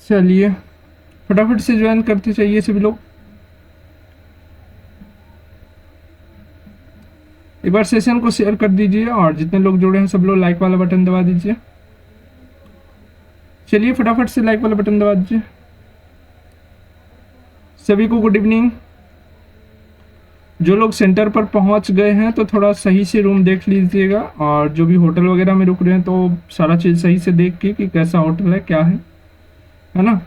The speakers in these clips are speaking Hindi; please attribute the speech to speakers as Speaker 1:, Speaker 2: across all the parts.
Speaker 1: चलिए फटाफट से ज्वाइन करते चाहिए सभी लोग। एक बार सेशन को शेयर कर दीजिए और जितने लोग जुड़े हैं सब लोग लाइक वाला बटन दबा दीजिए। चलिए फटाफट से लाइक वाला बटन दबा दीजिए। सभी को गुड इवनिंग। जो लोग सेंटर पर पहुंच गए हैं तो थोड़ा सही से रूम देख लीजिएगा, और जो भी होटल वगैरह में रुक रहे हैं तो सारा चीज़ सही से देख के कि कैसा होटल है क्या है ना।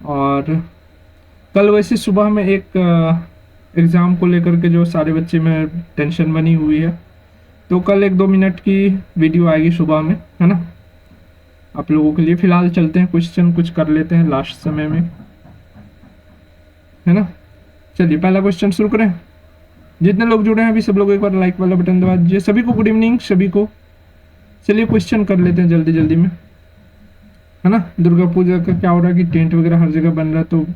Speaker 1: और कल वैसे सुबह में एक एग्ज़ाम को लेकर के जो सारे बच्चे में टेंशन बनी हुई है, तो कल 1-2 मिनट की वीडियो आएगी सुबह में, है ना, आप लोगों के लिए। फिलहाल चलते हैं क्वेश्चन कुछ कर लेते हैं लास्ट समय में, है ना। चलिए पहला क्वेश्चन शुरू करें। जितने लोग जुड़े हैं अभी सब लोग एक बार लाइक वाला बटन दबा दीजिए। सभी को गुड इवनिंग सभी को। चलिए क्वेश्चन कर लेते हैं जल्दी जल्दी में, है ना। दुर्गा पूजा का क्या हो रहा है कि टेंट वगैरह हर जगह बन रहा है, तो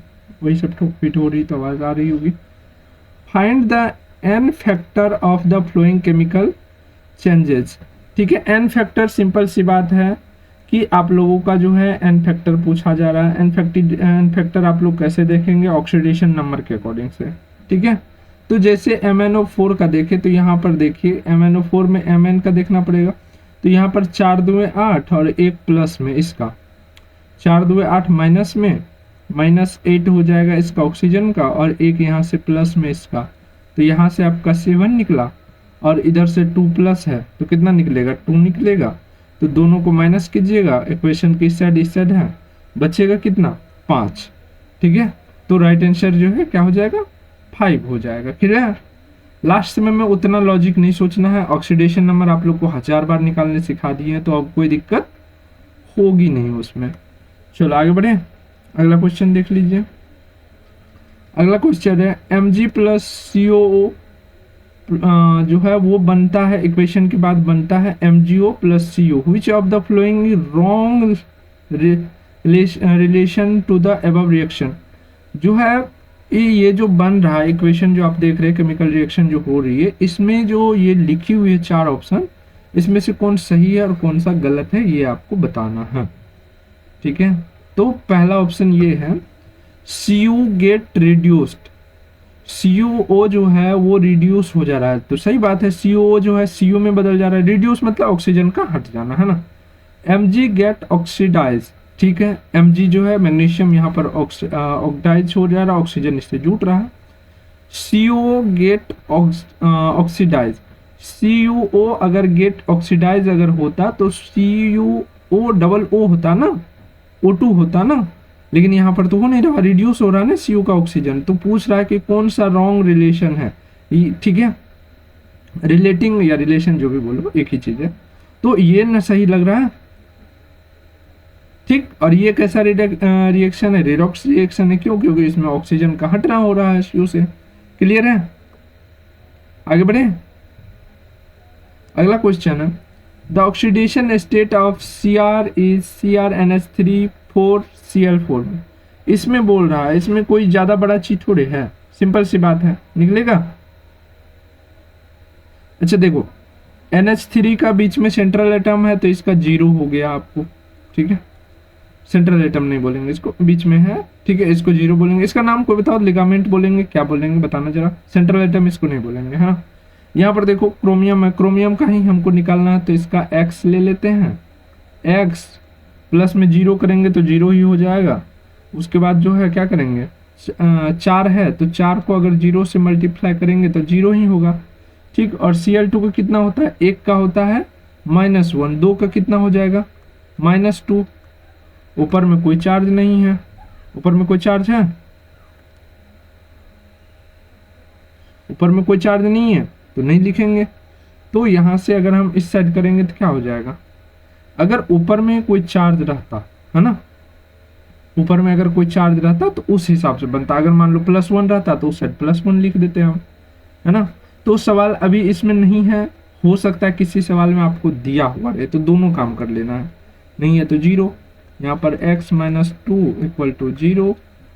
Speaker 1: वही सब ठोक पीट हो रही तो आवाज़ आ रही होगी। Find the N factor of the following chemical changes. ठीक है, एन फैक्टर सिंपल सी बात है कि आप लोगों का जो है एन फैक्टर पूछा जा रहा है। एन फैक्टर आप लोग कैसे देखेंगे, ऑक्सीडेशन नंबर के अकॉर्डिंग से। ठीक है, तो जैसे MnO4 का देखें तो यहाँ पर देखिए MnO4 में Mn का देखना पड़ेगा, तो यहाँ पर 4 दूए 8 और 1 प्लस में इसका 4 दूए 8 माइनस में -8 हो जाएगा इसका ऑक्सीजन का, और एक यहाँ से प्लस में इसका, तो यहाँ से आपका 7 निकला और इधर से 2 प्लस है तो कितना निकलेगा 2 निकलेगा। तो दोनों को माइनस कीजिएगा, इक्वेशन की इस साइड है, बचेगा कितना 5। ठीक है, तो राइट आंसर जो है क्या हो जाएगा 5 हो जाएगा। क्लियर। लास्ट समय में उतना लॉजिक नहीं सोचना है, ऑक्सीडेशन नंबर आप लोग को 1000 बार निकालने सिखा दिए हैं, तो अब कोई दिक्कत होगी नहीं उसमें। चलो आगे बढ़े, अगला क्वेश्चन देख लीजिए। अगला क्वेश्चन है Mg प्लस COO जो है वो बनता है, इक्वेशन के बाद बनता है MgO plus CO। Which of the following wrong relation to the above reaction. जो है ये जो बन रहा है इक्वेशन जो आप देख रहे हैं, केमिकल रिएक्शन जो हो रही है, इसमें जो ये लिखी हुई है 4 ऑप्शन, इसमें से कौन सही है और कौन सा गलत है ये आपको बताना है। ठीक है, तो पहला ऑप्शन ये है CU गेट रिड्यूस्ड। CuO जो है वो रिड्यूस हो जा रहा है, तो सही बात है, CuO जो है CO में बदल जा रहा है। रिड्यूस मतलब ऑक्सीजन का हट जाना, है ना। Mg get oxidise. ठीक है, Mg जो है मैग्नीशियम यहाँ पर ऑक्सीडाइज हो जा रहा है, ऑक्सीजन इससे जुट रहा है। CuO get oxidise. CuO अगर गेट ऑक्सीडाइज अगर होता तो CuO डबल O होता ना, O2 होता ना, लेकिन यहाँ पर तो हो नहीं रहा, रिड्यूस हो रहा है ना CO का ऑक्सीजन। तो पूछ रहा है कि कौन सा रॉन्ग रिलेशन है। ठीक है, रिलेटिंग या रिलेशन जो भी बोलो एक ही चीज है, तो ये ना सही लग रहा है। ठीक, और ये कैसा रिएक्शन है, रिडॉक्स रिएक्शन है। क्यों, क्योंकि इसमें ऑक्सीजन का हटना हो रहा है CO से। क्लियर है, आगे बढ़े। अगला क्वेश्चन है the oxidation state of Cr is CrNH3 4Cl4। इसमें बोल रहा है, इसमें कोई ज्यादा बड़ा चीज थोड़े है, सिंपल सी बात है, निकलेगा। अच्छा देखो, NH3 का बीच में सेंट्रल एटम है तो इसका 0 हो गया आपको। ठीक है, सेंट्रल एटम नहीं बोलेंगे इसको, बीच में है। ठीक है, इसको 0 बोलेंगे। इसका नाम कोई बताओ, लिगामेंट बोलेंगे, क्या बोलेंगे बताना जरा। सेंट्रल एटम इसको नहीं बोलेंगे, है ना। यहाँ पर देखो क्रोमियम है, क्रोमियम का ही हमको निकालना है, तो इसका X ले लेते हैं। X प्लस में 0 करेंगे तो 0 ही हो जाएगा। उसके बाद जो है क्या करेंगे, 4 है तो 4 को अगर 0 से मल्टीप्लाई करेंगे तो 0 ही होगा। ठीक, और Cl2 का कितना होता है, 1 का होता है -1, 2 का कितना हो जाएगा -2। ऊपर में कोई चार्ज नहीं है, ऊपर में कोई चार्ज है, ऊपर में कोई चार्ज नहीं है तो नहीं लिखेंगे। तो यहां से अगर हम इस साइड करेंगे तो क्या हो जाएगा, अगर ऊपर में कोई चार्ज रहता है ना, ऊपर में अगर कोई चार्ज रहता तो उस हिसाब से बनता। अगर मान लो +1 रहता तो उस साइड +1 लिख देते हम, है ना। तो सवाल अभी इसमें नहीं है, हो सकता है किसी सवाल में आपको दिया हुआ रहे, तो दोनों काम कर लेना है। नहीं है तो 0, यहाँ पर x - 2 = 0,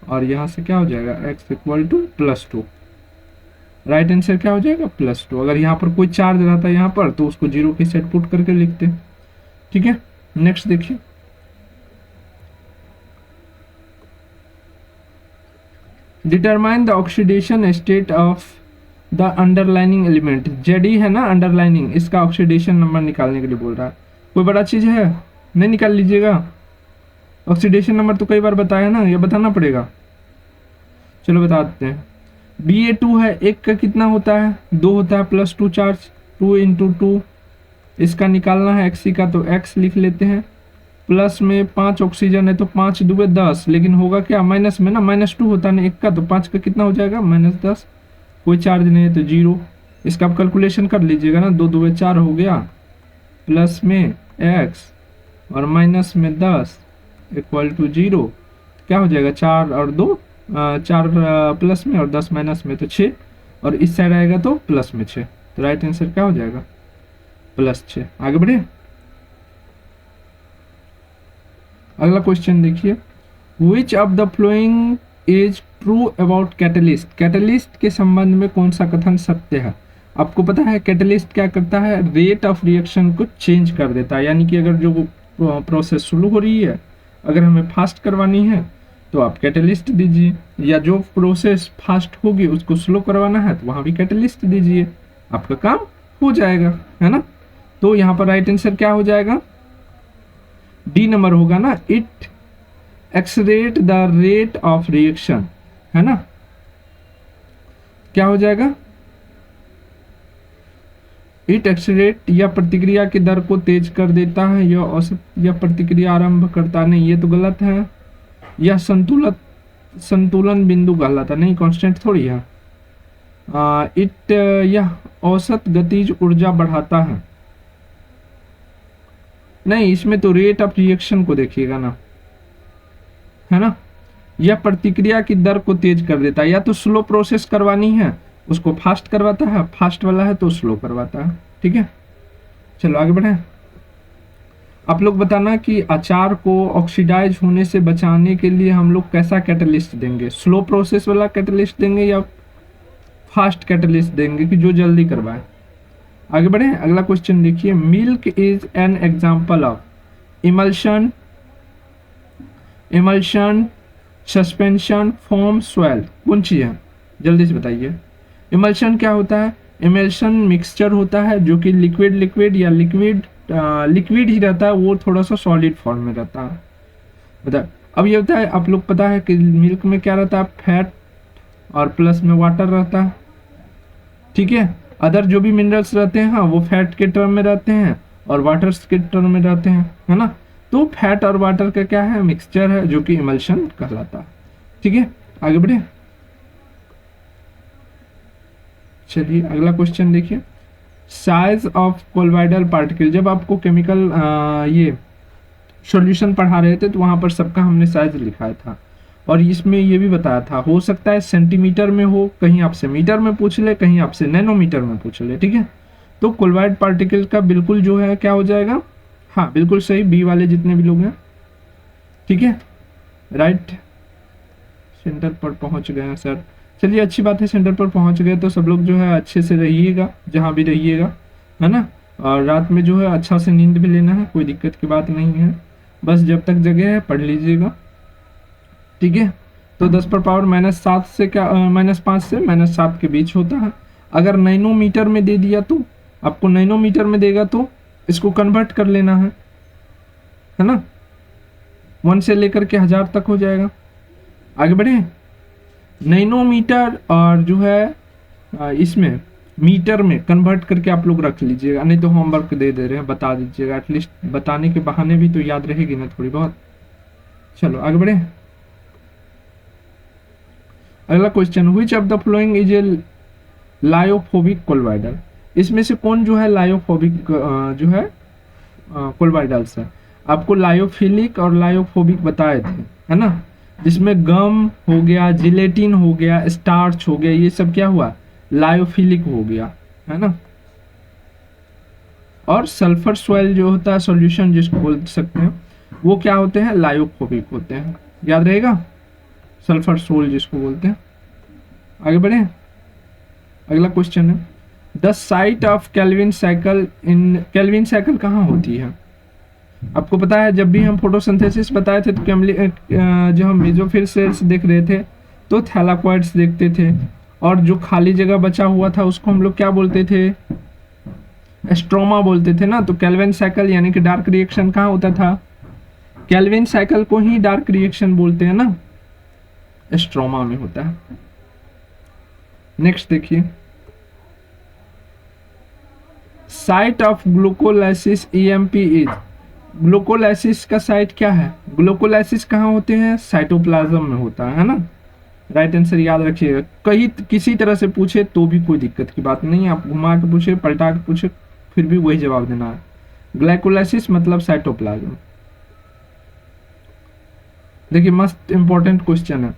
Speaker 1: और यहाँ से क्या हो जाएगा x = +2। राइट आंसर क्या हो जाएगा +2। अगर यहाँ पर कोई चार्ज रहता है यहाँ पर तो उसको 0 के साइड पुट करके लिखते। ठीक है, नेक्स्ट देखिए। Determine the oxidation state of the underlining element. JD है ना अंडरलाइनिंग, इसका ऑक्सीडेशन नंबर निकालने के लिए बोल रहा है। कोई बड़ा चीज़ है, नहीं निकाल लीजिएगा। ऑक्सीडेशन नंबर तो कई बार बताया ना, ये बताना पड़ेगा। चलो बता देते हैं। Ba2 है, एक का कितना होता है, 2 होता है, +2 चार्ज, 2 × 2। इसका निकालना है Xc का, तो X लिख लेते हैं। प्लस में 5 ऑक्सीजन है तो 5 2 10, लेकिन होगा क्या माइनस में ना, -2 होता है ना एक का, तो 5 का कितना हो जाएगा -10। कोई चार्ज नहीं है तो 0। इसका आप कैलकुलेशन कर लीजिएगा ना, 2 2 4 हो गया, प्लस में X और माइनस में 10 = 0। क्या हो जाएगा, 4 और 2 4 प्लस में और 10 माइनस में तो 6, और इस साइड आएगा तो प्लस में 6। तो राइट आंसर क्या हो जाएगा, +6। आगे बढ़े, अगला क्वेश्चन देखिए। विच of the following is true about catalyst. Catalyst के संबंध में कौन सा कथन सत्य है। आपको पता है कैटलिस्ट क्या करता है, रेट ऑफ रिएक्शन को चेंज कर देता है। यानी कि अगर जो प्रोसेस शुरू हो रही है, अगर हमें फास्ट करवानी है तो आप कैटलिस्ट दीजिए, या जो प्रोसेस फास्ट होगी उसको स्लो करवाना है तो वहाँ भी कैटलिस्ट दीजिए, आपका काम हो जाएगा, है ना। तो यहाँ पर राइट आंसर क्या हो जाएगा, डी नंबर होगा ना। It accelerate the rate of reaction, है ना। क्या हो जाएगा, इट एक्सलेरेट या प्रतिक्रिया की दर को तेज कर देता है, या औसत या प्रतिक्रिया आरंभ करता, नहीं ये तो गलत है। या संतुलन बिंदु गलत है, नहीं कांस्टेंट थोड़ी है। इट या औसत गतिज ऊर्जा बढ़ाता है, नहीं इसमें तो रेट ऑफ रिएक्शन को देखिएगा ना, है ना। यह प्रतिक्रिया की दर को तेज कर देता है, या तो स्लो प्रोसेस करवानी है उसको फास्ट करवाता है, फास्ट वाला है तो स्लो करवाता है, ठीक है। चलो आगे बढ़े। आप लोग बताना कि अचार को ऑक्सीडाइज होने से बचाने के लिए हम लोग कैसा कैटलिस्ट देंगे, स्लो प्रोसेस वाला कैटलिस्ट देंगे या फास्ट कैटलिस्ट देंगे कि जो जल्दी करवाए। आगे बढ़े, अगला क्वेश्चन देखिए। Milk is an example of emulsion, suspension, foam, swell. कौन चीज है, जल्दी से बताइए। इमल्शन क्या होता है, इमल्शन मिक्सचर होता है जो कि लिक्विड या लिक्विड ही रहता है, वो थोड़ा सा सॉलिड फॉर्म में रहता है। बता, अब ये होता है, आप लोग पता है कि मिल्क में क्या रहता है, फैट और प्लस में वाटर रहता है, ठीक है। अदर जो भी मिनरल्स रहते हैं हाँ वो फैट के टर्म में रहते हैं और वाटर्स के टर्म में रहते हैं, है ना। तो फैट और वाटर का क्या है, मिक्सचर है, जो कि इमल्शन कहलाता है, ठीक है। आगे बढ़े, चलिए अगला क्वेश्चन देखिए। Size of colloidal particle. जब आपको केमिकल ये सॉल्यूशन पढ़ा रहे थे तो वहां पर सबका हमने साइज लिखा था, और इसमें ये भी बताया था, हो सकता है सेंटीमीटर में हो, कहीं आपसे मीटर में पूछ ले, कहीं आपसे नैनोमीटर में पूछ ले, ठीक है। तो कोलॉइड पार्टिकल का बिल्कुल जो है क्या हो जाएगा, हाँ बिल्कुल सही, बी वाले जितने भी लोग हैं, ठीक है। राइट, सेंटर पर पहुंच गए हैं सर, चलिए अच्छी बात है, सेंटर पर पहुंच गए तो सब लोग जो है अच्छे से रहिएगा जहाँ भी रहिएगा, है ना। और रात में जो है अच्छा से नींद भी लेना है, कोई दिक्कत की बात नहीं है, बस जब तक जगह है पढ़ लीजिएगा, ठीक है। तो 10 पर पावर -7 से क्या -5 से -7 के बीच होता है। अगर नैनोमीटर में दे दिया तो आपको नैनोमीटर में देगा तो इसको कन्वर्ट कर लेना है ना, 1 से लेकर के 1000 तक हो जाएगा। आगे बढ़े, नैनोमीटर और जो है इसमें मीटर में कन्वर्ट करके आप लोग रख लीजिएगा, नहीं तो होमवर्क दे रहे हैं, बता दीजिएगा, एटलीस्ट बताने के बहाने भी तो याद रहेगी ना थोड़ी बहुत। चलो आगे बढ़े, अगला question. Which of the following is a lyophobic colloidal. इसमें से कौन जो है लायोफोबिक जो है कोलॉइडल्स है। आपको लायोफिलिक और लायोफोबिक बताए थे, है ना, जिसमें गम हो गया, जिलेटिन हो गया, स्टार्च हो गया, ये सब क्या हुआ, लायोफिलिक हो गया, है ना। और सल्फर सॉइल जो होता है सॉल्यूशन जिसको बोल सकते हैं, वो क्या होते हैं, लायोफोबिक होते हैं, याद रहेगा, सल्फर सोल जिसको बोलते हैं। आगे बढ़े, अगला क्वेश्चन है। The site of Calvin cycle in, Calvin cycle कहाँ होती है। आपको पता है जब भी हम फोटोसिंथेसिस बताए थे तो जो हम मेसोफिल सेल्स देख रहे थे तो थैलाकोइड्स देखते थे। और जो खाली जगह बचा हुआ था उसको हम लोग क्या बोलते थे, स्ट्रोमा बोलते थे ना। तो केल्विन साइकिल यानी कि डार्क रिएक्शन कहाँ होता था, केल्विन साइकिल को ही डार्क रिएक्शन बोलते हैं ना, स्ट्रोमा में होता है। नेक्स्ट देखिए, साइट ऑफ ग्लूकोलाइसिस ईएमपी इज, ग्लूकोलाइसिस का साइट क्या है, ग्लूकोलाइसिस कहाँ होते हैं, साइटोप्लाज्म में होता है ना। राइट आंसर याद रखिएगा, कहीं किसी तरह से पूछे तो भी कोई दिक्कत की बात नहीं है, आप घुमा के पूछे पलटा के पूछे फिर भी वही जवाब देना है। ग्लाइकोलाइसिस मतलब साइटोप्लाज्म। देखिए मस्त इंपॉर्टेंट क्वेश्चन है,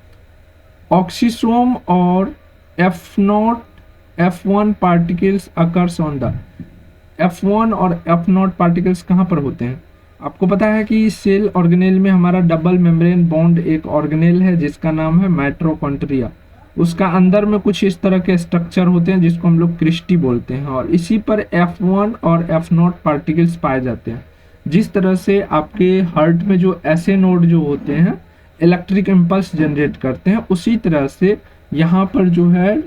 Speaker 1: ऑक्सीसोम और F1 particles occurs on the, F1 और F0 पार्टिकल्स कहाँ पर होते हैं। आपको पता है कि सेल ऑर्गेनेल में हमारा डबल मेम्ब्रेन बॉन्ड एक ऑर्गेनेल है जिसका नाम है माइटोकॉन्ड्रिया। उसका अंदर में कुछ इस तरह के स्ट्रक्चर होते हैं जिसको हम लोग क्रिस्टी बोलते हैं, और इसी पर F1 और F0 पार्टिकल्स पाए जाते हैं। जिस तरह से आपके हार्ट में जो ऐसे नोड जो होते हैं इलेक्ट्रिक इम्पल्स जनरेट करते हैं, उसी तरह से यहाँ पर जो है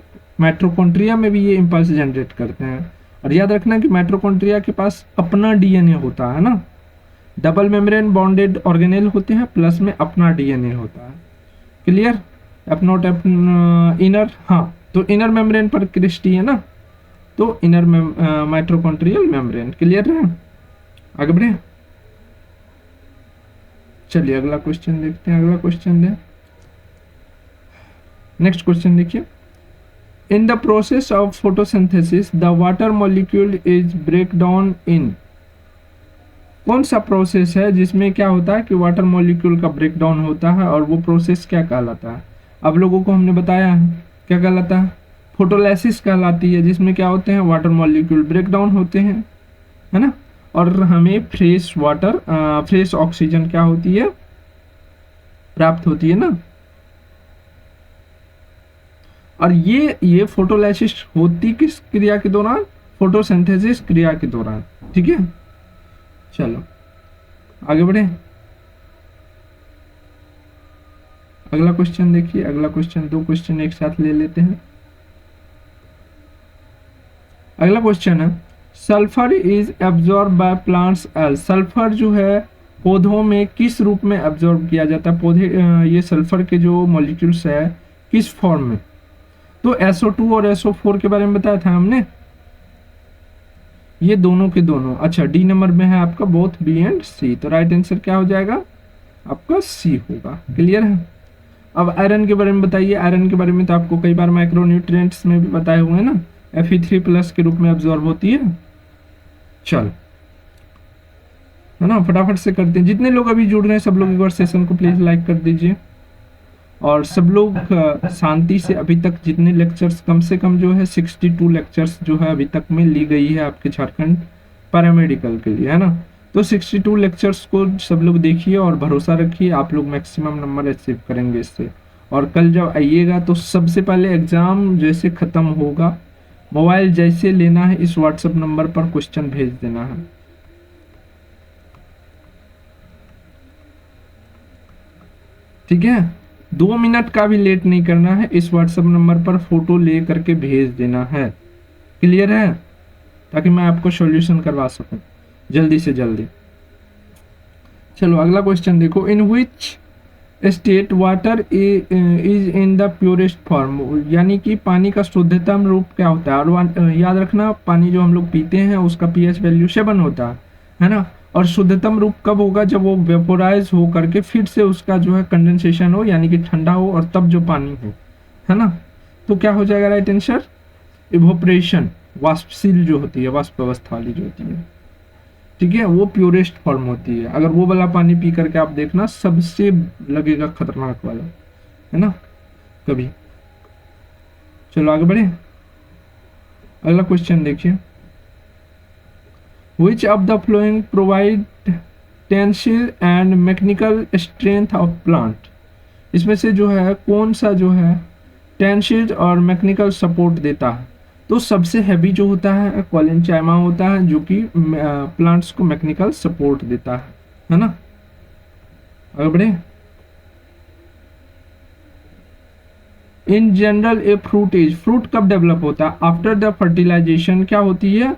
Speaker 1: माइटोकॉन्ड्रिया में भी ये इम्पल्स जनरेट करते हैं। और याद रखना कि माइटोकॉन्ड्रिया के पास अपना डीएनए होता है ना, डबल मेम्ब्रेन बॉन्डेड ऑर्गेनेल होते हैं प्लस में अपना डीएनए होता है। Clear, F not F inner, हाँ तो इनर मेम्ब्रेन पर क्रिस्टी है ना, तो इनर माइटोकॉन्ड्रियल मेम्ब्रेन। क्लियर है, आगे बढ़े। चलिए अगला क्वेश्चन देखते हैं, अगला क्वेश्चन दें, नेक्स्ट क्वेश्चन देखिए, in the process of photosynthesis the water molecule is break down in, कौन सा प्रोसेस है जिसमें क्या होता है कि वाटर मॉलिक्यूल का ब्रेक डाउन होता है, और वो प्रोसेस क्या कहलाता है। अब लोगों को हमने बताया है क्या कहलाता है, फोटोलाइसिस कहलाती है, जिसमें क्या होते हैं वाटर मॉलिक्यूल ब्रेक डाउन होते हैं, है ना, और हमें फ्रेश वाटर फ्रेश ऑक्सीजन क्या होती है प्राप्त होती है ना। और ये फोटोलाइसिस होती किस क्रिया के दौरान, फोटोसिंथेसिस क्रिया के दौरान। ठीक है, चलो आगे बढ़े, अगला क्वेश्चन देखिए, अगला क्वेश्चन, दो क्वेश्चन एक साथ ले लेते हैं। अगला क्वेश्चन है, sulphur is absorb by plants as, sulphur जो है पौधों में किस रूप में एब्जॉर्ब किया जाता है, पौधे ये सल्फर के जो मॉलिक्यूल्स है किस फॉर्म में। तो SO2 और SO4 के बारे में बताया था हमने, ये दोनों के दोनों। अच्छा डी नंबर में है आपका बोथ बी एंड सी, तो राइट आंसर क्या हो जाएगा आपका सी होगा। क्लियर है। अब आयरन के बारे में बताइए, आयरन के बारे में तो आपको कई बार माइक्रोन्यूट्रिएंट्स में भी बताए हुए हैं ना, Fe3+ के रूप में एब्जॉर्ब होती है। चल है ना, फटाफट से करते हैं, जितने लोग अभी जुड़ रहे हैं सब लोग एक बार सेशन को प्लीज लाइक कर दीजिए, और सब लोग शांति से अभी तक जितने लेक्चर्स, कम से कम जो है 62 लेक्चर्स जो है अभी तक में ली गई है आपके झारखंड पैरामेडिकल के लिए, है ना। तो 62 लेक्चर्स को सब लोग देखिए और भरोसा रखिए, आप लोग मैक्सिमम नंबर अचीव करेंगे इससे। और कल जब आइएगा तो सबसे पहले एग्ज़ाम जैसे ख़त्म होगा, मोबाइल जैसे लेना है, इस व्हाट्सएप नंबर पर क्वेश्चन भेज देना है। ठीक है, 2 मिनट का भी लेट नहीं करना है, इस व्हाट्सएप नंबर पर फोटो ले करके भेज देना है। क्लियर है, ताकि मैं आपको सॉल्यूशन करवा सकूं जल्दी से जल्दी। चलो अगला क्वेश्चन देखो, in which state water is in the purest form, यानी कि पानी का शुद्धतम रूप क्या होता है। और याद रखना पानी जो हम लोग पीते हैं उसका pH वैल्यू 7 होता है ना। और शुद्धतम रूप कब होगा, जब वो वेपोराइज हो करके फिर से उसका जो है कंडेंसेशन हो, यानी कि ठंडा हो, और तब जो पानी हो, है ना। तो क्या हो जाएगा राइट आंसर, इवोपरेशन, वाष्पशील जो होती है, वाष्प अवस्था वाली जो होती है, ठीक है, वो प्योरेस्ट फॉर्म होती है। अगर वो वाला पानी पी करके आप देखना, सबसे लगेगा खतरनाक वाला, है ना कभी। चलो आगे बढ़े, अगला क्वेश्चन देखिए, Which of the following provide tensile and mechanical strength of plant, इसमें से जो है कौन सा जो है टेंसिल और मैकेनिकल सपोर्ट देता है। तो सबसे हैवी जो होता है कॉलिनचाइमा होता है, जो कि प्लांट्स को मैकेनिकल सपोर्ट देता है ना। आगे बढ़े, इन जनरल ए फ्रूट कब डेवलप होता है? आफ्टर द फर्टिलाइजेशन क्या होती है,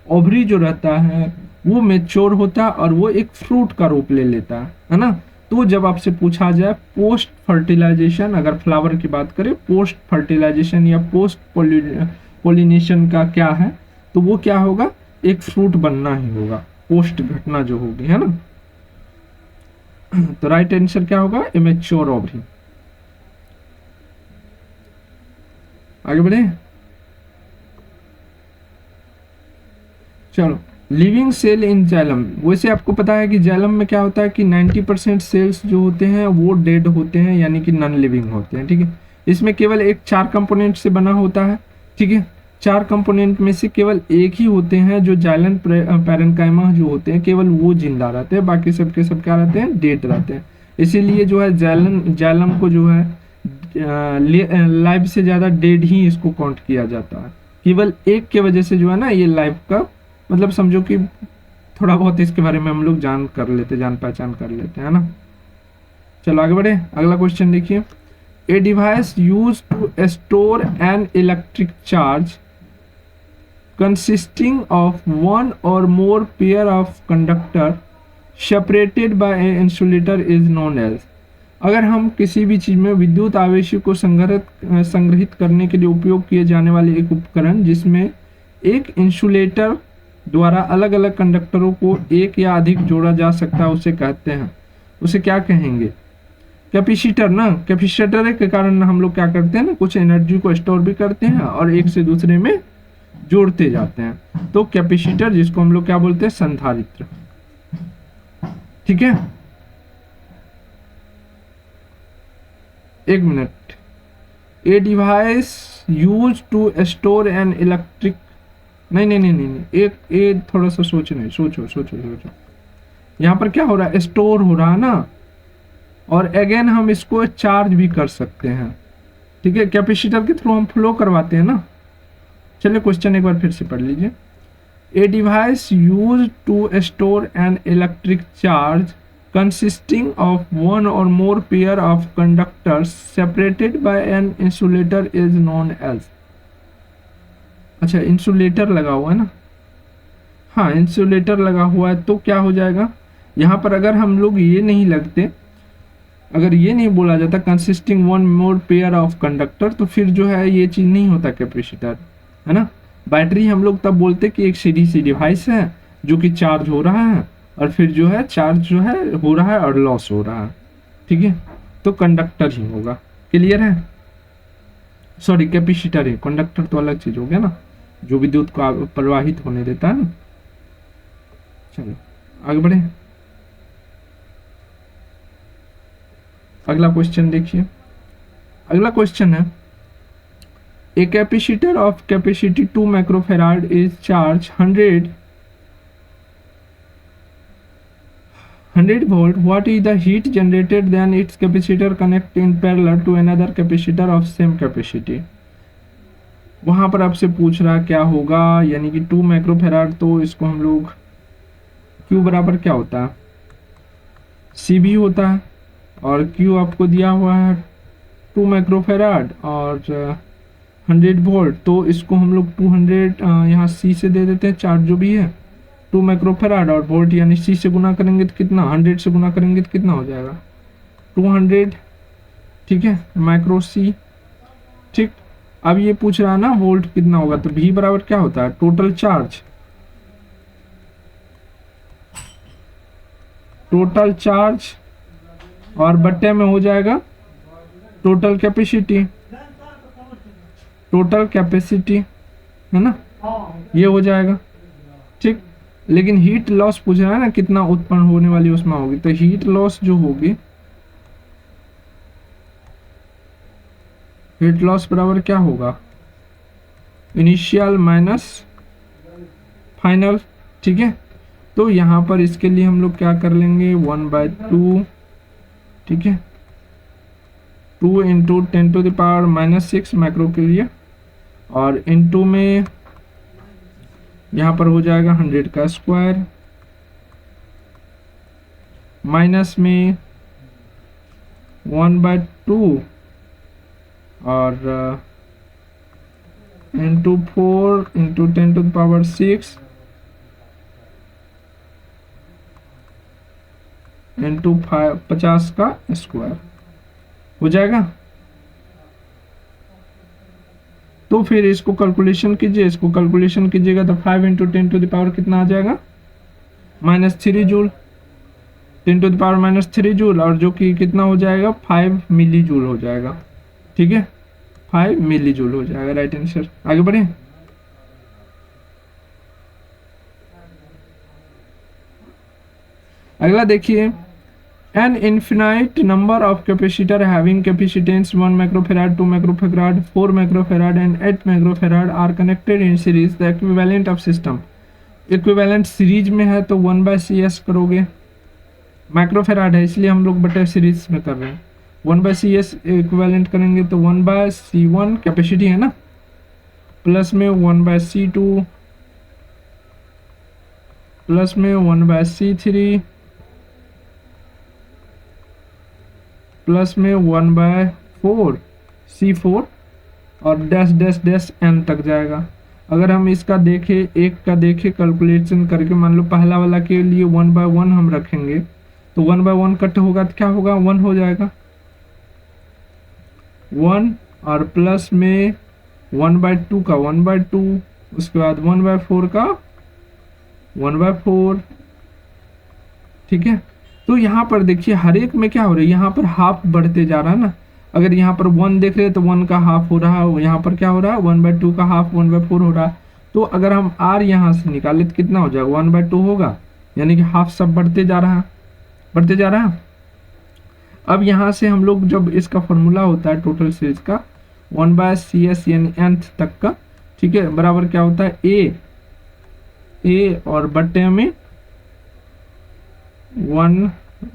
Speaker 1: ओवरी जो रहता है वो मेच्योर होता है और वो एक फ्रूट का रूप ले लेता है ना। तो जब आपसे पूछा जाए पोस्ट फर्टिलाइजेशन, अगर फ्लावर की बात करें, पोस्ट फर्टिलाइजेशन या पोस्ट पोलिनेशन का क्या है, तो वो क्या होगा, एक फ्रूट बनना ही होगा, पोस्ट घटना जो होगी, है ना। तो राइट आंसर क्या होगा, इमेच्योर ओवरी। आगे बढ़े, चलो। लिविंग सेल इन जाइलम, वैसे आपको पता है कि जाइलम में क्या होता है कि 90% सेल्स जो होते हैं वो डेड होते हैं, यानी कि नॉन लिविंग होते हैं, ठीक है। इसमें केवल एक 4 कंपोनेंट से बना होता है, ठीक है। 4 कंपोनेंट में से केवल एक ही होते हैं जो जाइलम पैरेन्काइमा जो होते हैं, केवल वो जिंदा रहते हैं, बाकी सब के सब क्या रहते हैं, डेड रहते हैं। इसीलिए जो है जाइलम को जो है लाइफ से ज़्यादा डेड ही इसको काउंट किया जाता है। केवल एक के वजह से जो है ना ये लाइफ का मतलब समझो कि थोड़ा बहुत इसके बारे में हम लोग जान पहचान कर लेते हैं ना। चलो आगे बढ़े, अगला क्वेश्चन देखिए। A device use to store an electric charge consisting of one or more pair of conductor separated by an insulator is known as. अगर हम किसी भी चीज में विद्युत आवेश को संग्रहित करने के लिए उपयोग किए जाने वाले एक उपकरण जिसमें एक इंसुलेटर द्वारा अलग अलग कंडक्टरों को एक या अधिक जोड़ा जा सकता है, उसे कहते हैं, उसे क्या कहेंगे, कैपेसिटर ना। कैपेसिटर के कारण हम लोग क्या करते हैं ना, कुछ एनर्जी को स्टोर भी करते हैं और एक से दूसरे में जोड़ते जाते हैं। तो कैपेसिटर जिसको हम लोग क्या बोलते हैं, संधारित्र, ठीक है। एक minute, a device use to store an electric, नहीं, एक थोड़ा सा सोचो। यहाँ पर क्या हो रहा है, स्टोर हो रहा है ना, और अगेन हम इसको चार्ज भी कर सकते हैं, ठीक है। कैपेसिटर के थ्रू हम फ्लो करवाते हैं ना। चलिए क्वेश्चन एक बार फिर से पढ़ लीजिए। A device use to store an electric charge consisting of one or more pair of conductors separated by an insulator is known as। अच्छा, इंसुलेटर लगा हुआ है ना, हाँ इंसुलेटर लगा हुआ है, तो क्या हो जाएगा यहाँ पर, अगर हम लोग ये नहीं लगते, अगर ये नहीं बोला जाता consisting one more pair of conductor, तो फिर जो है ये चीज़ नहीं होता कैपेसिटर, है ना। बैटरी हम लोग तब बोलते कि एक सीधी सी डिवाइस है जो कि चार्ज हो रहा है और फिर जो है चार्ज जो है हो रहा है और लॉस हो रहा है, ठीक है। तो कंडक्टर ही होगा, क्लियर है। सॉरी, कैपेसिटर है, कंडक्टर तो अलग चीज हो गया ना, जो विद्युत को प्रवाहित होने देता है ना। चलो आगे बढ़े, अगला क्वेश्चन देखिए। अगला क्वेश्चन है, a capacitor of capacity 2 microfarad is charge 100 volt. What is the heat generated then its capacitor connect in parallel to another capacitor of same capacity। वहां पर आपसे पूछ रहा क्या होगा, यानी कि 2 माइक्रोफैराड, तो इसको हम लोग Q बराबर क्या होता है, CB होता है, और Q आपको दिया हुआ है 2 माइक्रोफैराड और 100 वोल्ट, तो इसको हम लोग 200 यहाँ C से दे देते हैं, चार्ज जो भी है 2 माइक्रोफैराड, और वोल्ट यानी C से गुना करेंगे तो कितना, 100 से गुना करेंगे तो कितना हो जाएगा, 200, ठीक है, माइक्रो C, ठीक। अब ये पूछ रहा है ना वोल्ट कितना होगा, तो V बराबर क्या होता है, टोटल चार्ज और बट्टे में हो जाएगा टोटल कैपेसिटी, है ना, ये हो जाएगा, ठीक। लेकिन हीट लॉस पूछ रहा है ना कितना उत्पन्न होने वाली उसमें होगी, तो हीट लॉस जो होगी, हीट लॉस बराबर क्या होगा, इनिशियल माइनस फाइनल, ठीक है। तो यहाँ पर इसके लिए हम लोग क्या कर लेंगे, 1/2, ठीक है, 2 × 10⁻⁻6 माइक्रो के लिए, और इनटू में यहाँ पर हो जाएगा 100 का स्क्वायर, माइनस में 1/2 और इंटू 4 इंटू 10⁶ इंटू 50 का स्क्वायर हो जाएगा। तो फिर इसको कैलकुलेशन कीजिए, इसको कैलकुलेशन कीजिएगा तो 5 इंटू 10⁻, कितना आ जाएगा, -3 जूल, 10⁻³ जूल, और जो कि कितना हो जाएगा, 5 मिली जूल हो जाएगा। ठीक है, 5 मिली जूल हो जाएगा, राइट आंसर। आगे बढ़े। अगला देखिए, an infinite number of capacitor having capacitance 1 microfarad, 2 microfarad, 4 microfarad and 8 microfarad are connected in series. The equivalent of system, equivalent series में है तो 1/CS करोगे, माइक्रोफेराड है इसलिए हम लोग बटे सीरीज में कर रहे हैं, 1/CS इक्विवेलेंट करेंगे तो 1/C1 कैपेसिटी है ना, प्लस में 1/C2 प्लस में 1/C3 प्लस में 1/4 C4 और डैश डैश डैश n तक जाएगा। अगर हम इसका देखें, एक का देखें कैलकुलेशन करके, मान लो पहला वाला के लिए 1/1 हम रखेंगे तो 1/1 कट होगा तो क्या होगा, 1 हो जाएगा, 1 और प्लस में 1/2 का 1/2, उसके बाद 1/4 का 1/4। ठीक है, तो यहाँ पर देखिए हर एक में क्या हो रहा है, यहाँ पर हाफ बढ़ते जा रहा है ना। अगर यहाँ पर 1 देख रहे हैं तो 1 का हाफ हो रहा है, यहाँ पर क्या हो रहा है, 1/2 का हाफ 1/4 हो रहा है। तो अगर हम r यहाँ से निकाले तो कितना हो जाएगा, 1/2 होगा, यानी कि हाफ सब बढ़ते जा रहा है, बढ़ते जा रहा है। अब यहाँ से हम लोग जब इसका फॉर्मूला होता है टोटल सीरीज का 1/CS यानी nth तक का, ठीक है, बराबर क्या होता है, a और बट्टे में 1 -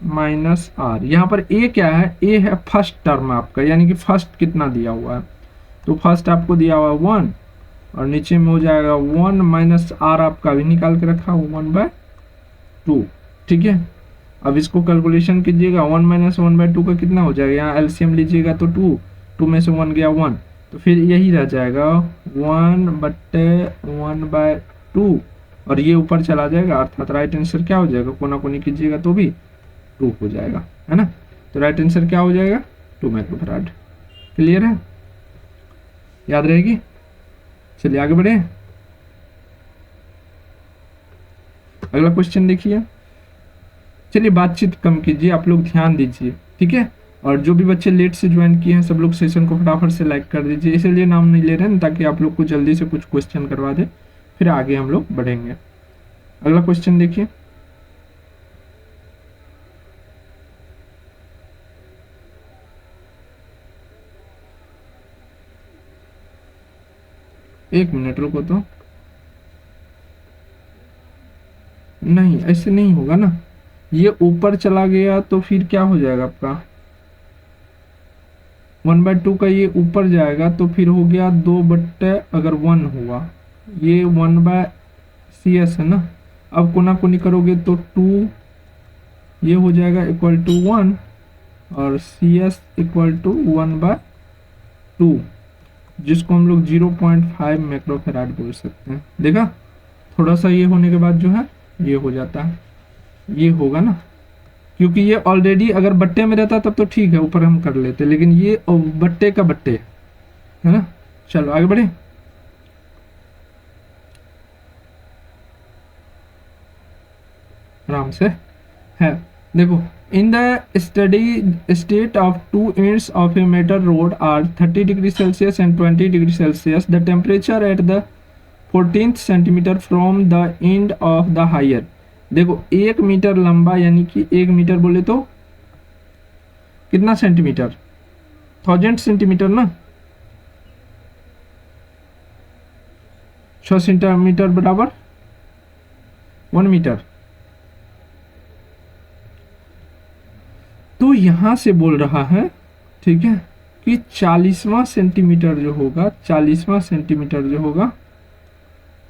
Speaker 1: r। यहाँ पर a क्या है, a है फर्स्ट टर्म आपका, यानी कि फर्स्ट कितना दिया हुआ है, तो फर्स्ट आपको दिया हुआ है 1 और नीचे में हो जाएगा 1 - r आपका भी निकाल के रखा 1/2। ठीक है, अब इसको कैलकुलेशन कीजिएगा, 1 - 1/2 का कितना हो जाएगा, यहाँ एलसीएम लीजिएगा तो 2 में से 1 गया 1, तो फिर यही रह जाएगा 1/1/2 और ये ऊपर चला जाएगा, अर्थात राइट आंसर क्या हो जाएगा, कोना कोनी कीजिएगा तो भी 2 हो जाएगा, है ना। तो राइट आंसर क्या हो जाएगा, 2 माइक्रोफैराड। क्लियर है, याद रहेगी। चलिए आगे बढ़े, अगला क्वेश्चन देखिए। चलिए बातचीत कम कीजिए, आप लोग ध्यान दीजिए, ठीक है। और जो भी बच्चे लेट से ज्वाइन किए हैं सब लोग सेशन को फटाफट से लाइक कर दीजिए, इसलिए नाम नहीं ले रहे हैं ताकि आप लोग को जल्दी से कुछ क्वेश्चन करवा दे, फिर आगे हम लोग बढ़ेंगे। अगला क्वेश्चन देखिए, एक मिनट रुको, तो नहीं ऐसे नहीं होगा ना, ये ऊपर चला गया तो फिर क्या हो जाएगा आपका 1/2 का, ये ऊपर जाएगा तो फिर हो गया 2 अगर 1 हुआ, ये 1/CS है ना। अब कोना कोनी करोगे तो 2 ये हो जाएगा इक्वल टू 1 और CS इक्वल टू 1/2, जिसको हम लोग 0.5 माइक्रोफैराड बोल सकते हैं। देखा, थोड़ा सा ये होने के बाद जो है ये हो जाता है, ये होगा ना, क्योंकि ये ऑलरेडी अगर बट्टे में रहता तब तो ठीक है, ऊपर हम कर लेते, लेकिन ये बट्टे का बट्टे है ना। चलो आगे बढ़े, आराम से है। देखो, in the steady state of 2 ends of a metal rod are 30°C and 20°C. The temperature at the 14th centimeter from the end of the higher। देखो 1 मीटर लंबा, यानी कि 1 मीटर बोले तो कितना सेंटीमीटर, 1000 सेंटीमीटर ना, 6 सेंटीमीटर बराबर 1 मीटर। तो यहां से बोल रहा है, ठीक है, कि 40वां सेंटीमीटर जो होगा, 40वां सेंटीमीटर जो होगा,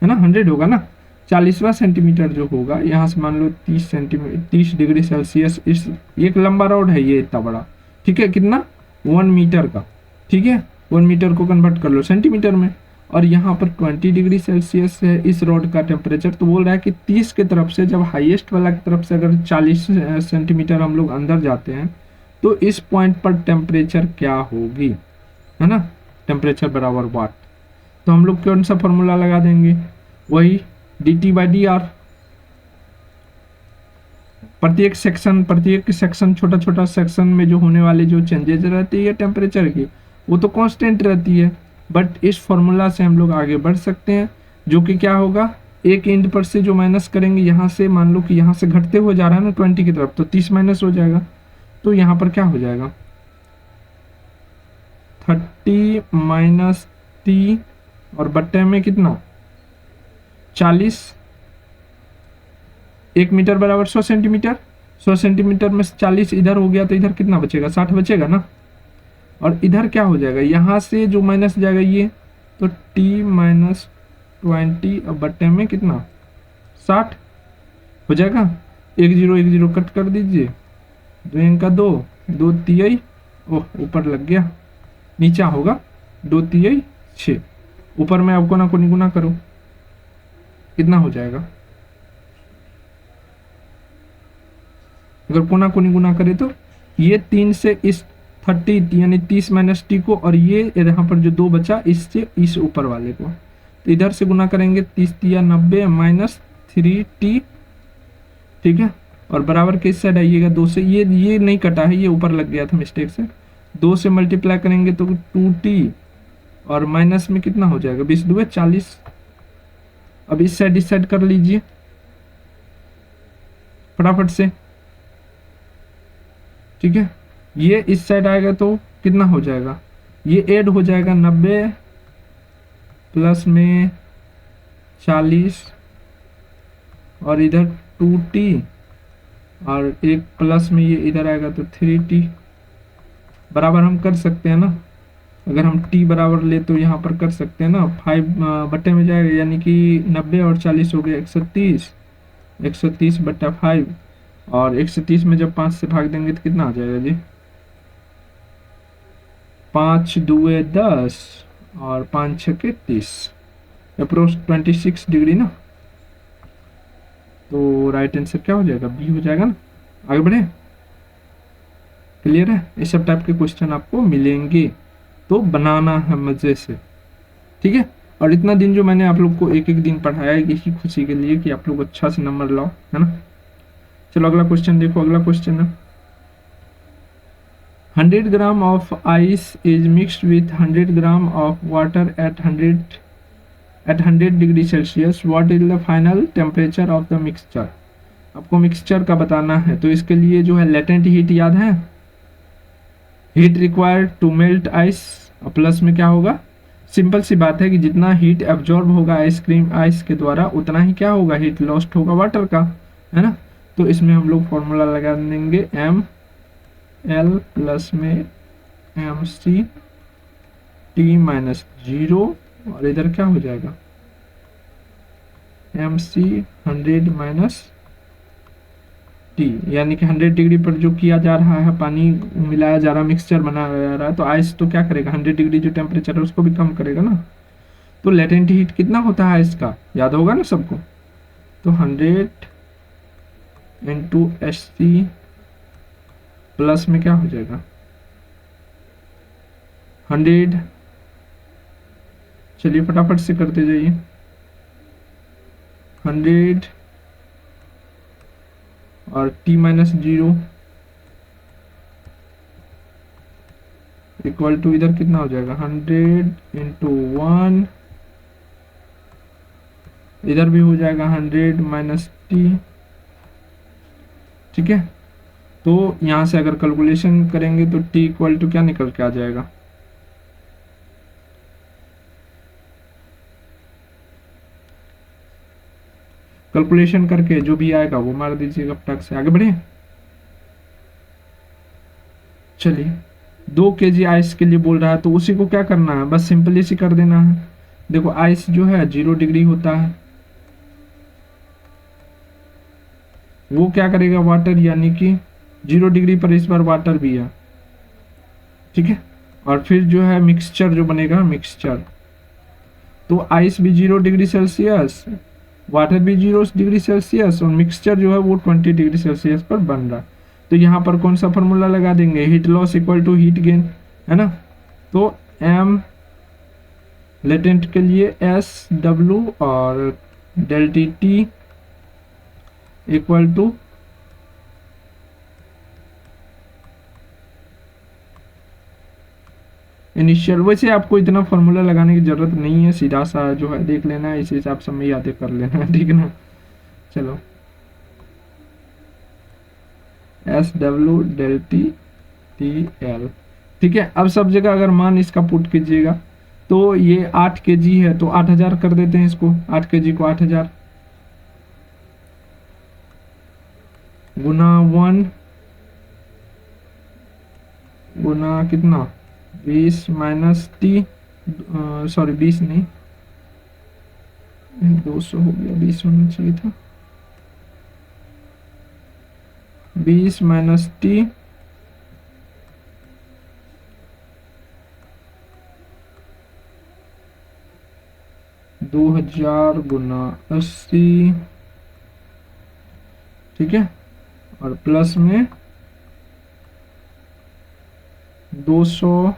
Speaker 1: है ना, 100 होगा ना, 40वां सेंटीमीटर जो होगा, यहाँ से मान लो 30 सेंटीमीटर 30°C। इस एक लंबा रॉड है ये इतना बड़ा, ठीक है, कितना 1 मीटर का, ठीक है। 1 मीटर को कन्वर्ट कर लो सेंटीमीटर में, और यहाँ पर 20 डिग्री सेल्सियस है इस रॉड का टेम्परेचर। तो बोल रहा है कि 30 की तरफ से, जब हाईएस्ट वाला की तरफ से अगर 40 सेंटीमीटर हम लोग अंदर जाते हैं तो इस पॉइंट पर टेम्परेचर क्या होगी, है ना, टेम्परेचर बराबर वाट। तो हम लोग कौन सा फॉर्मूला लगा देंगे, वही dt/dr। प्रत्येक सेक्शन छोटा छोटा सेक्शन में जो होने वाले जो चेंजेस रहती है टेम्परेचर की, वो तो कांस्टेंट रहती है, बट इस फॉर्मूला से हम लोग आगे बढ़ सकते हैं, जो कि क्या होगा, एक एंड पर से जो माइनस करेंगे, यहाँ से मान लो कि यहाँ से घटते हुए जा रहा है ना 20 की तरफ, तो 30 माइनस हो जाएगा, तो यहाँ पर क्या हो जाएगा 30 माइनस टी, और बट्टे में कितना 40, 1 मीटर बराबर 100 सेंटीमीटर, 100 सेंटीमीटर में 40 इधर हो गया, तो इधर कितना बचेगा 60 बचेगा ना, और इधर क्या हो जाएगा, यहाँ से जो माइनस जाएगा ये, तो t माइनस 20 और बट्टे में कितना 60 हो जाएगा। 1 0 1 0 कट कर दीजिए, 2 अंक का 2, 2 तिहाई, ओह ऊपर लग गया, नीचा होगा 2 तिहाई 6, ऊपर में आपको ना कोनी गुना करो, कितना हो जाएगा, अगर कोना कोनी गुना करे तो ये 3 से इस 30 यानी 30 माइनस टी को, और ये यहाँ पर जो 2 बचा इससे इस ऊपर वाले को, तो इधर से गुना करेंगे 30 तिया 90 माइनस 3t, ठीक है, और बराबर के इस साइड आइएगा 2 से, ये नहीं कटा है, ये ऊपर लग गया था मिस्टेक से, 2 से मल्टीप्लाई करेंगे तो 2t, और माइनस में कितना हो जाएगा 20 2 40। अब इस साइड कर लीजिए फटाफट से, ठीक है, ये इस साइड आएगा तो कितना हो जाएगा, ये ऐड हो जाएगा 90 प्लस में 40, और इधर 2t, और एक प्लस में ये इधर आएगा तो 3t, बराबर हम कर सकते हैं ना, अगर हम t बराबर ले तो यहाँ पर कर सकते हैं ना, 5 बट्टे में जाएगा, यानी कि 90 और 40 हो गया 130, 130 बट्टा 5, और 130 में जब 5 से भाग देंगे तो कितना आ जाएगा जी, 5 2 10 और 5 6 30, अप्रोक्स 26 डिग्री ना, तो राइट आंसर क्या हो जाएगा, बी हो जाएगा ना। आगे बढ़े, क्लियर है, इस सब टाइप के क्वेश्चन आपको मिलेंगे, तो बनाना है मजे से, ठीक है। और इतना दिन जो मैंने आप लोग को एक एक दिन पढ़ाया है, यही खुशी के लिए कि आप लोग अच्छा से नंबर लाओ, है ना। चलो अगला क्वेश्चन देखो, अगला क्वेश्चन है 100 gram of ice is mixed with 100 gram of water at 100 degree Celsius, what is the final temperature of the mixture. आपको मिक्सचर का बताना है, तो इसके लिए जो है लेटेंट हीट याद है, heat required to melt ice, और प्लस में क्या होगा, सिंपल सी बात है कि जितना हीट एब्जॉर्ब होगा आइसक्रीम आइस के द्वारा, उतना ही क्या होगा, हीट लॉस्ट होगा वाटर का, है ना। तो इसमें हम लोग फॉर्मूला लगा देंगे ml प्लस में mc t माइनस 0, और इधर क्या हो जाएगा mc 100 माइनस टी, यानी कि 100 डिग्री पर जो किया जा रहा है, पानी मिलाया जा रहा है, मिक्सचर बनाया जा रहा है, तो आइस तो क्या करेगा 100 डिग्री जो टेम्परेचर है उसको भी कम करेगा ना। तो लेटेंट हीट कितना होता है आइस का, याद होगा ना सबको, तो 100 इंटू Hc प्लस में क्या हो जाएगा 100, चलिए फटाफट से करते जाइए, 100 और t माइनस 0 इक्वल टू, इधर कितना हो जाएगा 100 इंटू 1, इधर भी हो जाएगा 100 माइनस टी, ठीक है। तो यहां से अगर कैलकुलेशन करेंगे तो t इक्वल टू क्या निकल के आ जाएगा, कैलकुलेशन करके जो भी आएगा वो मार दीजिएगा फटाक से, आगे बढ़े। चलिए 2 kg आइस के लिए बोल रहा है, तो उसी को क्या करना है, बस सिंपली सी कर देना है। देखो आइस जो है 0 डिग्री होता है, वो क्या करेगा वाटर, यानी कि 0 डिग्री पर इस बार वाटर भी है, ठीक है, और फिर जो है मिक्सचर जो बनेगा मिक्सचर, तो आइस भी 0 डिग्री सेल्सियस, वाटर भी 0 डिग्री सेल्सियस और मिक्सचर जो है वो 20 डिग्री सेल्सियस पर बन रहा है। तो यहाँ पर कौन सा फॉर्मूला लगा देंगे, heat loss equal to heat gain, है ना। तो एम लेटेंट के लिए एस डब्ल्यू और डेल्टी टी इक्वल टू इनिशियल। वैसे आपको इतना फॉर्मूला लगाने की जरूरत नहीं है, सीधा सा जो है देख लेना है, इस हिसाब से मैं यादें कर लेना है, ठीक है ना। चलो एस डब्ल्यू डेल्टी टी एल, ठीक है। अब सब जगह अगर मान इसका पुट कीजिएगा तो ये 8 kg है, तो 8000 कर देते हैं इसको, 8 kg को 8000 गुना 1 गुना कितना 20 माइनस टी, सॉरी 20 नहीं 200 हो गया, 20 होना चाहिए था, 20 माइनस टी 2000 गुना 80, ठीक है, और प्लस में 200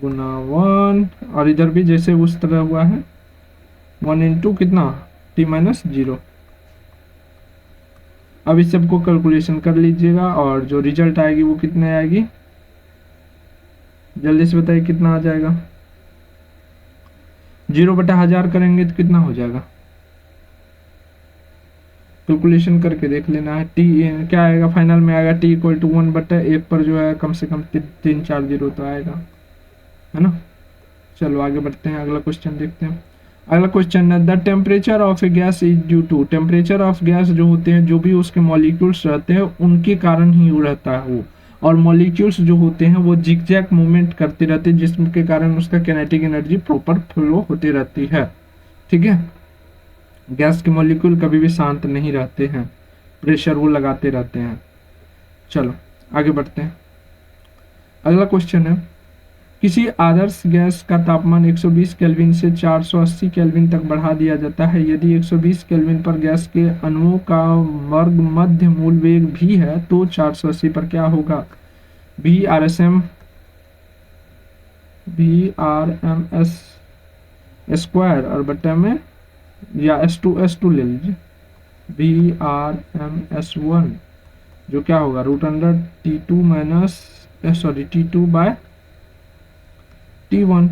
Speaker 1: गुना 1, और इधर भी जैसे उस तरह हुआ है 1 इंटू कितना टी माइनस 0। अब इस सबको कैलकुलेशन कर लीजिएगा और जो रिजल्ट आएगी वो कितने आएगी, जल्दी से बताइए कितना आ जाएगा। 0/1000 करेंगे तो कितना हो जाएगा, कैलकुलेशन करके देख लेना है। टी क्या आएगा फाइनल में, आएगा टी इक्वल टू 1/1 पर जो है कम से कम 3-4 तो आएगा, है ना। चलो आगे बढ़ते हैं, अगला क्वेश्चन देखते हैं। अगला क्वेश्चन है the temperature of a gas is due to, temperature of gas जो होते हैं, जो भी उसके मॉलिक्यूल्स रहते हैं उनके कारण ही वो रहता है वो, और मॉलिक्यूल्स जो होते हैं वो जिगजैग मूवमेंट करते रहते हैं, जिसके कारण उसका किनेटिक एनर्जी प्रॉपर फ्लो होती रहती है, ठीक है। गैस के मॉलिक्यूल कभी भी शांत नहीं रहते हैं, प्रेशर वो लगाते रहते हैं। चलो आगे बढ़ते हैं। अगला क्वेश्चन है किसी आदर्श गैस का तापमान 120 केल्विन से 480 केल्विन तक बढ़ा दिया जाता है। यदि 120 केल्विन पर गैस के अणुओं का वर्ग मध्य मूल वेग भी है तो 480 पर क्या होगा, VRMS स्क्वायर और बटे में या S2 ले लीजिए, VRMS1 जो क्या होगा √T2 माइनस T1,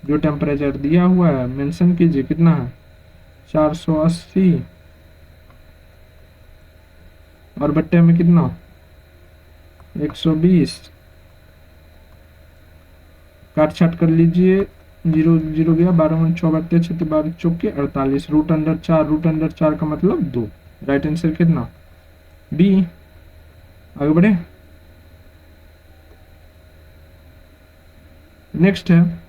Speaker 1: जो टेम्परेचर दिया हुआ है मेंशन कीजिए कितना है 480 और बट्टे में कितना 120, काट छाट कर लीजिए, 0 गया, 12 6 बट्टे 6 12 चौके 48, √4 का मतलब 2, राइट आंसर कितना बी। आगे बढ़े, नेक्स्ट है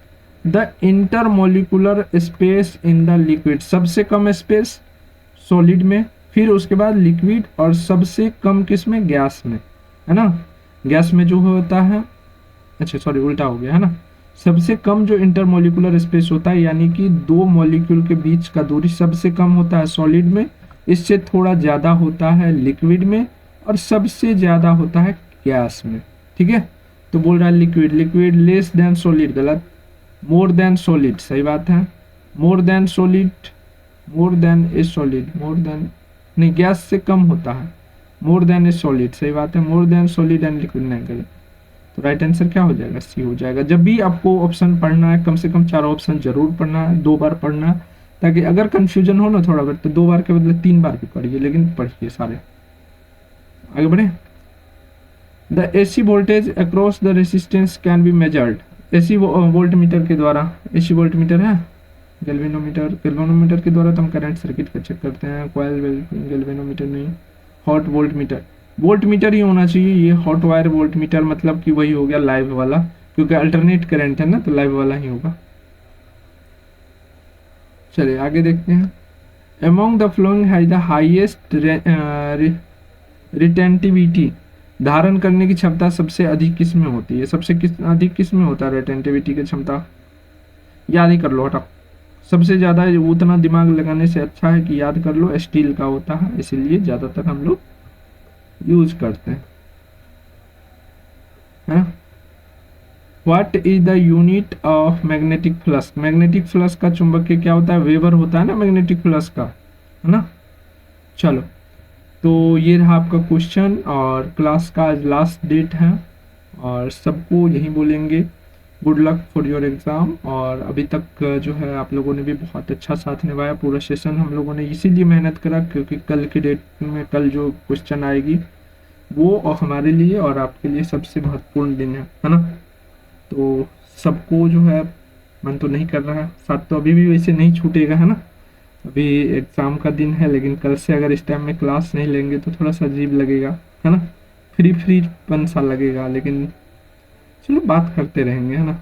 Speaker 1: the intermolecular space in the liquid, सबसे कम स्पेस सॉलिड में, फिर उसके बाद लिक्विड और सबसे कम किस में, गैस में, है ना। गैस में जो होता है, अच्छा सॉरी उल्टा हो गया, है ना। सबसे कम जो इंटरमोलिकुलर स्पेस होता है यानी कि दो मॉलिक्यूल के बीच का दूरी सबसे कम होता है सॉलिड में, इससे थोड़ा ज़्यादा होता है लिक्विड में, और सबसे ज़्यादा होता है गैस में, ठीक है। तो बोल रहा है लिक्विड लेस देन सॉलिड, गलत, मोर देन सॉलिड सही बात है, मोर देन ए सॉलिड, मोर देन नहीं, गैस से कम होता है, मोर देन ए सॉलिड सही बात है, more than solid and liquid नहीं गलत। तो राइट आंसर क्या हो जाएगा, सी हो जाएगा। जब भी आपको ऑप्शन पढ़ना है कम से कम 4 ऑप्शन जरूर पढ़ना है, 2 बार पढ़ना है, ताकि अगर कंफ्यूजन हो ना थोड़ा बहुत तो 2 बार के बदले 3 बार भी पढ़िए, लेकिन पढ़िए सारे। आगे बढ़े, the AC voltage across the resistance can be measured, AC volt meter के द्वारा, AC वोल्ट मीटर है, गैल्वेनोमीटर के द्वारा तो हम करंट सर्किट का चेक करते हैं, कॉइल गैल्वेनोमीटर नहीं, हॉट वोल्ट मीटर ही होना चाहिए, ये हॉट वायर वोल्ट मीटर मतलब कि वही हो गया लाइव वाला, क्योंकि अल्टरनेट करंट है ना तो लाइव वाला ही होगा। चलिए आगे देखते हैं, among the flowing has the highest retentivity, धारण करने की क्षमता सबसे अधिक किस में होती है? सबसे अधिक किस में होता है रिटेंटिविटी की क्षमता? याद ही कर लो, हटाओ। सबसे ज़्यादा उतना दिमाग लगाने से अच्छा है कि याद कर लो, स्टील का होता है, इसीलिए ज़्यादातर हम लोग यूज करते हैं। What is the unit of magnetic flux? Magnetic flux का चुंबकीय क्या होता है? वेबर होता है ना मैग्नेटिक फ्लक्स का, है ना। चलो, तो ये रहा आपका क्वेश्चन, और क्लास का आज लास्ट डेट है, और सबको यही बोलेंगे good luck for your exam. और अभी तक जो है आप लोगों ने भी बहुत अच्छा साथ निभाया, पूरा सेशन हम लोगों ने इसीलिए मेहनत करा क्योंकि कल की डेट में, कल जो क्वेश्चन आएगी वो और हमारे लिए और आपके लिए सबसे महत्वपूर्ण दिन है ना। तो सबको जो है, मन तो नहीं कर रहा है, साथ तो अभी भी वैसे नहीं छूटेगा, है ना। अभी एग्ज़ाम का दिन है, लेकिन कल से अगर इस टाइम में क्लास नहीं लेंगे तो थोड़ा सा अजीब लगेगा, है ना। फ्री पन सा लगेगा, लेकिन चलो बात करते रहेंगे, है ना।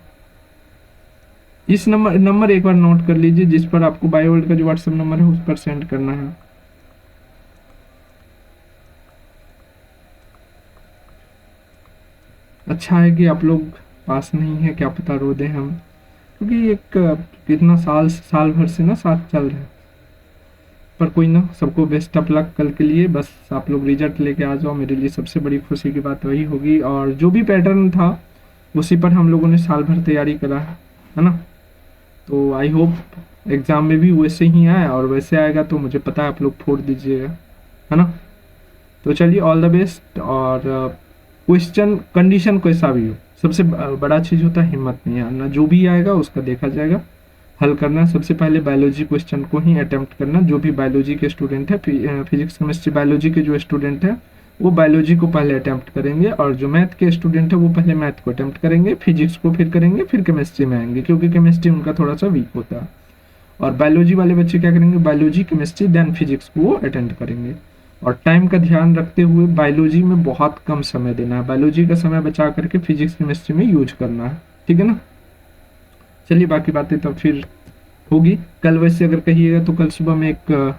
Speaker 1: इस नंबर एक बार नोट कर लीजिए, जिस पर आपको बायोवर्ल्ड का जो व्हाट्सएप नंबर है उस पर सेंड करना है। अच्छा है कि आप लोग पास नहीं है, क्या पता रो दें हम, क्योंकि एक कितना साल भर से ना साथ चल रहे हैं। पर कोई ना, सबको बेस्ट ऑफ लक कल के लिए। बस आप लोग रिजल्ट लेके आ जाओ, मेरे लिए सबसे बड़ी खुशी की बात वही होगी। और जो भी पैटर्न था उसी पर हम लोगों ने साल भर तैयारी करा है ना। तो आई होप एग्ज़ाम में भी वैसे ही आए, और वैसे आएगा तो मुझे पता है आप लोग फोड़ दीजिएगा, है ना। तो चलिए, ऑल द बेस्ट। और क्वेश्चन कंडीशन कैसा भी हो, सबसे बड़ा चीज़ होता है हिम्मत नहीं हारना। जो भी आएगा उसका देखा जाएगा, हल करना। सबसे पहले बायोलॉजी क्वेश्चन को ही अटेम्प्ट करना। जो भी बायोलॉजी के स्टूडेंट है, फिजिक्स केमिस्ट्री बायोलॉजी के जो स्टूडेंट है वो बायोलॉजी को पहले अटेम्प्ट करेंगे, और जो मैथ के स्टूडेंट है वो पहले मैथ को अटेम्प्ट करेंगे, फिजिक्स को फिर करेंगे, फिर केमिस्ट्री में आएंगे, क्योंकि केमिस्ट्री उनका थोड़ा सा वीक होता है। और बायोलॉजी वाले बच्चे क्या करेंगे? बायोलॉजी केमिस्ट्री देन फिजिक्स को वो अटेंड करेंगे। और टाइम का ध्यान रखते हुए बायोलॉजी में बहुत कम समय देना है, बायोलॉजी का समय बचा करके फिजिक्स केमिस्ट्री में यूज करना है, ठीक है ना। चलिए, बाकी बातें तो फिर होगी कल। वैसे अगर कहिएगा तो कल सुबह में एक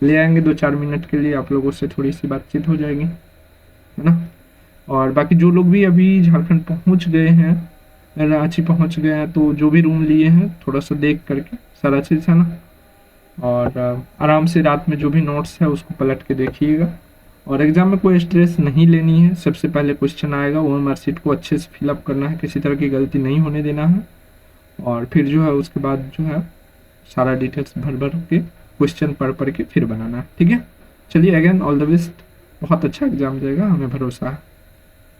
Speaker 1: ले आएंगे, 2-4 मिनट के लिए आप लोगों से थोड़ी सी बातचीत हो जाएगी, है ना। और बाकी जो लोग भी अभी झारखंड पहुंच गए हैं, रांची पहुंच गए हैं, तो जो भी रूम लिए हैं थोड़ा सा देख करके सारा चीज़, है ना। और आराम से रात में जो भी नोट्स है उसको पलट के देखिएगा। और एग्ज़ाम में कोई स्ट्रेस नहीं लेनी है। सबसे पहले क्वेश्चन आएगा, वो मार्कशीट को अच्छे से फिलअप करना है, किसी तरह की गलती नहीं होने देना है। और फिर जो है उसके बाद जो है सारा डिटेल्स भर भर के क्वेश्चन पढ़ के फिर बनाना है, ठीक है। चलिए, अगेन ऑल द बेस्ट, बहुत अच्छा एग्जाम जाएगा, हमें भरोसा है,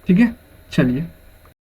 Speaker 1: ठीक है। चलिए।